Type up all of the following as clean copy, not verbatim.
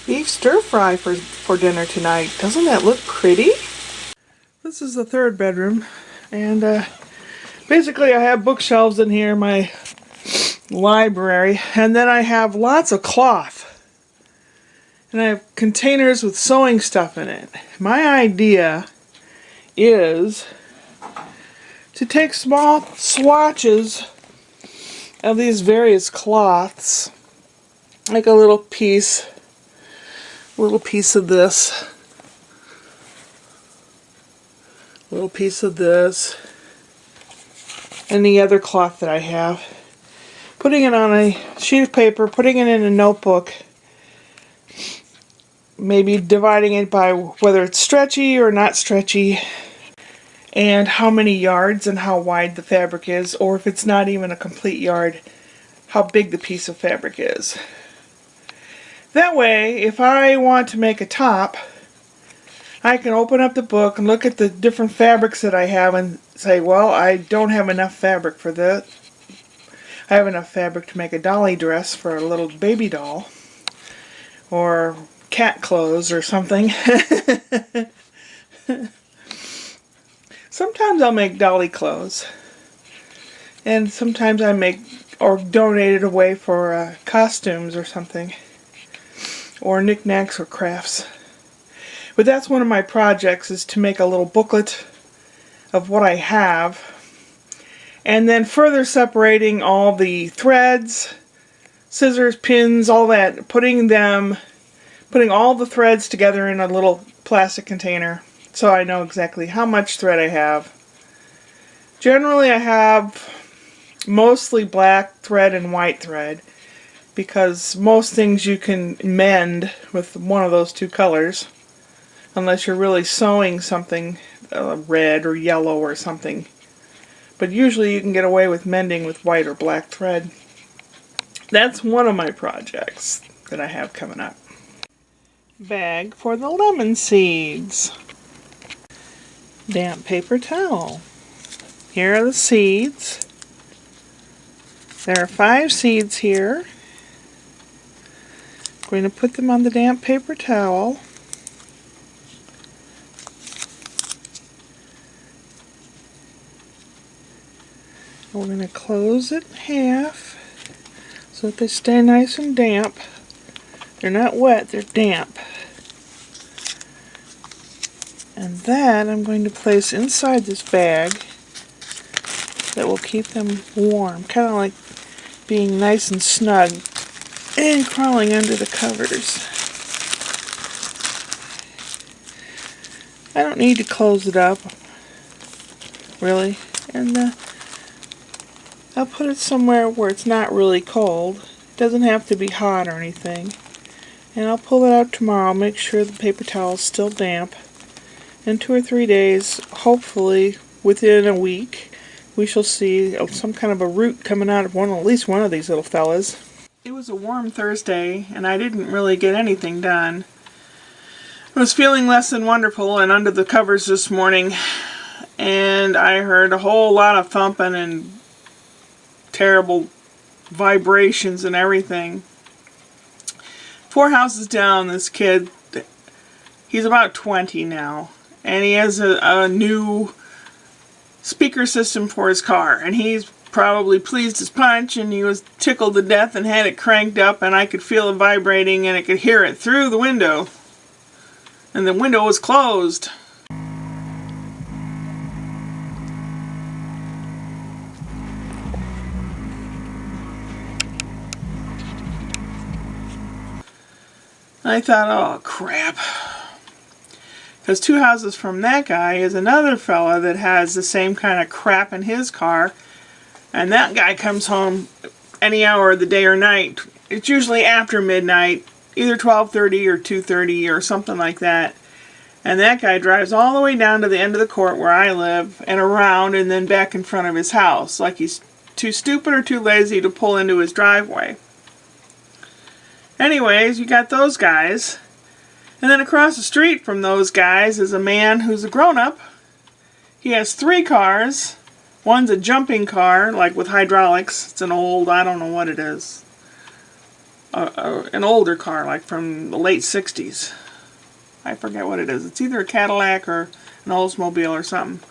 beef stir fry for dinner tonight. Doesn't that look pretty? This is the third bedroom, and basically I have bookshelves in here, my library, and then I have lots of cloth. And I have containers with sewing stuff in it. My idea is to take small swatches of these various cloths, like a little piece of this, a little piece of this, and the other cloth that I have, putting it on a sheet of paper, putting it in a notebook, maybe dividing it by whether it's stretchy or not stretchy, and how many yards and how wide the fabric is, or if it's not even a complete yard, how big the piece of fabric is. That way, if I want to make a top, I can open up the book and look at the different fabrics that I have and say, well, I don't have enough fabric for this. I have enough fabric to make a dolly dress for a little baby doll, or cat clothes or something. Sometimes I'll make dolly clothes, and sometimes I make or donate it away for costumes or something, or knickknacks or crafts. But that's one of my projects, is to make a little booklet of what I have, and then further separating all the threads, scissors, pins, all that, putting all the threads together in a little plastic container so I know exactly how much thread I have. Generally I have mostly black thread and white thread, because most things you can mend with one of those two colors, unless you're really sewing something red or yellow or something. But usually you can get away with mending with white or black thread. That's one of my projects that I have coming up. Bag for the lemon seeds. Damp paper towel. Here are the seeds. There are 5 seeds here. I'm going to put them on the damp paper towel. We're going to close it in half so that they stay nice and damp. They're not wet, they're damp. And that I'm going to place inside this bag that will keep them warm, kind of like being nice and snug and crawling under the covers. I don't need to close it up, really, and I'll put it somewhere where it's not really cold. It doesn't have to be hot or anything. And I'll pull it out tomorrow, make sure the paper towel is still damp. In 2 or 3 days, hopefully within a week, we shall see some kind of a root coming out of at least one of these little fellas. It was a warm Thursday, and I didn't really get anything done. I was feeling less than wonderful and under the covers this morning, and I heard a whole lot of thumping and terrible vibrations and everything. 4 houses down, this kid, he's about 20 now, and he has a new speaker system for his car, and he's probably pleased as punch, and he was tickled to death and had it cranked up, and I could feel it vibrating, and I could hear it through the window, and the window was closed. I thought, oh crap. Because 2 houses from that guy is another fella that has the same kind of crap in his car. And that guy comes home any hour of the day or night. It's usually after midnight, either 12:30 or 2:30 or something like that. And that guy drives all the way down to the end of the court where I live and around and then back in front of his house. Like he's too stupid or too lazy to pull into his driveway. Anyways, you got those guys. And then across the street from those guys is a man who's a grown-up. He has 3 cars. One's a jumping car, like with hydraulics. It's an old, I don't know what it is. an older car, like from the late 60s. I forget what it is. It's either a Cadillac or an Oldsmobile or something.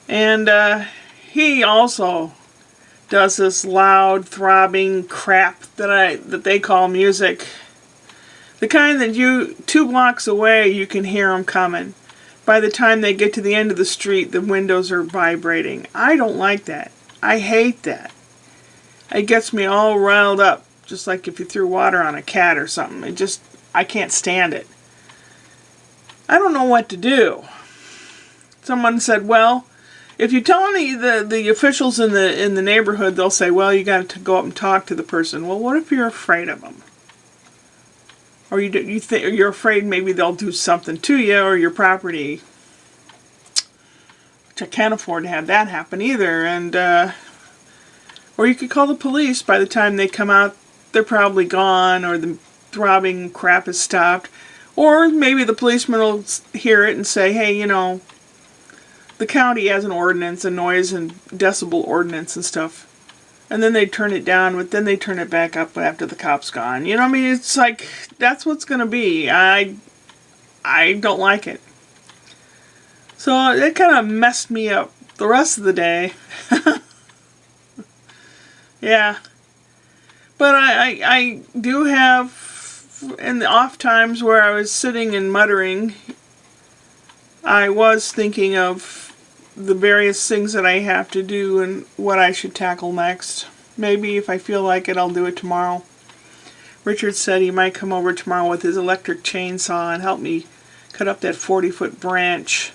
And he also does this loud, throbbing crap that they call music. The kind that 2 blocks away you can hear them coming. By the time they get to the end of the street, the windows are vibrating. I don't like that. I hate that. It gets me all riled up, just like if you threw water on a cat or something. I can't stand it. I don't know what to do. Someone said, well, if you tell any the officials in the neighborhood, they'll say, well, you got to go up and talk to the person. Well, what if you're afraid of them? Or you're afraid maybe they'll do something to you or your property, which I can't afford to have that happen either. And or you could call the police. By the time they come out, they're probably gone, or the throbbing crap has stopped. Or maybe the policeman will hear it and say, hey, you know, the county has an ordinance, a noise and decibel ordinance and stuff. And then they turn it down, but then they turn it back up after the cop's gone. You know what I mean? It's like, that's what's going to be. I don't like it. So it kind of messed me up the rest of the day. Yeah. But I do have, in the off times where I was sitting and muttering, I was thinking of the various things that I have to do and what I should tackle next. Maybe if I feel like it, I'll do it tomorrow. Richard said he might come over tomorrow with his electric chainsaw and help me cut up that 40-foot branch.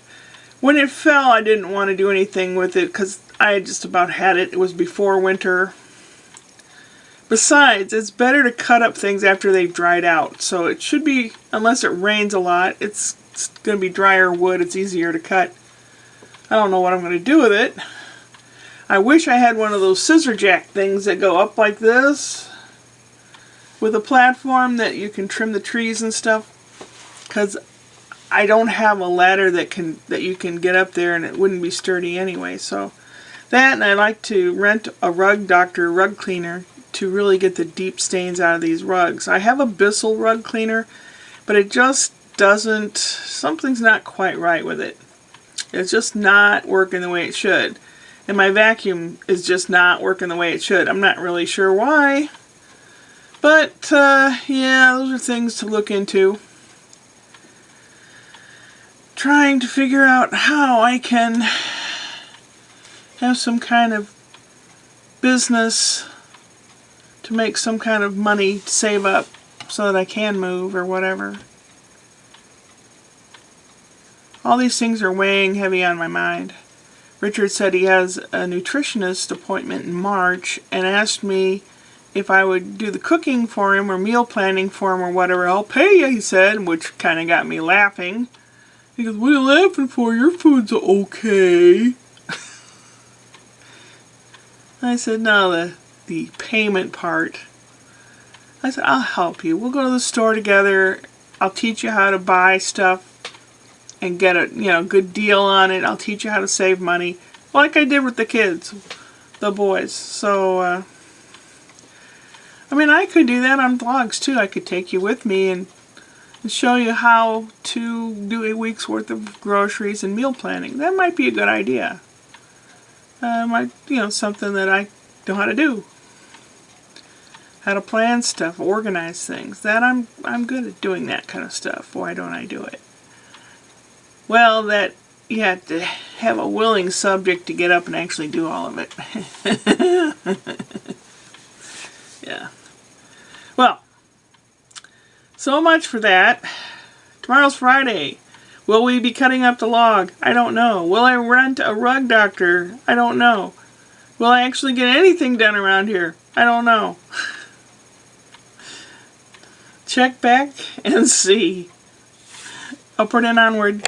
When it fell, I didn't want to do anything with it because I had just about had it. It was before winter. Besides, it's better to cut up things after they've dried out. So it should be, unless it rains a lot, it's going to be drier wood. It's easier to cut. I don't know what I'm going to do with it. I wish I had one of those scissor jack things that go up like this with a platform that you can trim the trees and stuff, because I don't have a ladder that you can get up there, and it wouldn't be sturdy anyway. So that, and I like to rent a Rug Doctor rug cleaner to really get the deep stains out of these rugs. I have a Bissell rug cleaner, but it just doesn't, something's not quite right with it. It's just not working the way it should. And my vacuum is just not working the way it should. I'm not really sure why. But, yeah, those are things to look into. Trying to figure out how I can have some kind of business to make some kind of money to save up so that I can move or whatever. All these things are weighing heavy on my mind. Richard said he has a nutritionist appointment in March and asked me if I would do the cooking for him or meal planning for him or whatever. I'll pay you, he said, which kind of got me laughing. He goes, what are you laughing for? Your food's okay. I said, no, the payment part. I said, I'll help you. We'll go to the store together. I'll teach you how to buy stuff and get a good deal on it. I'll teach you how to save money, like I did with the kids, the boys. So, I mean, I could do that on vlogs too. I could take you with me and show you how to do a week's worth of groceries and meal planning. That might be a good idea. Something that I know how to do. How to plan stuff, organize things. That I'm good at doing that kind of stuff. Why don't I do it? Well, that you have to have a willing subject to get up and actually do all of it. Yeah. Well, so much for that. Tomorrow's Friday. Will we be cutting up the log? I don't know. Will I rent a Rug Doctor? I don't know. Will I actually get anything done around here? I don't know. Check back and see. Upward and onward.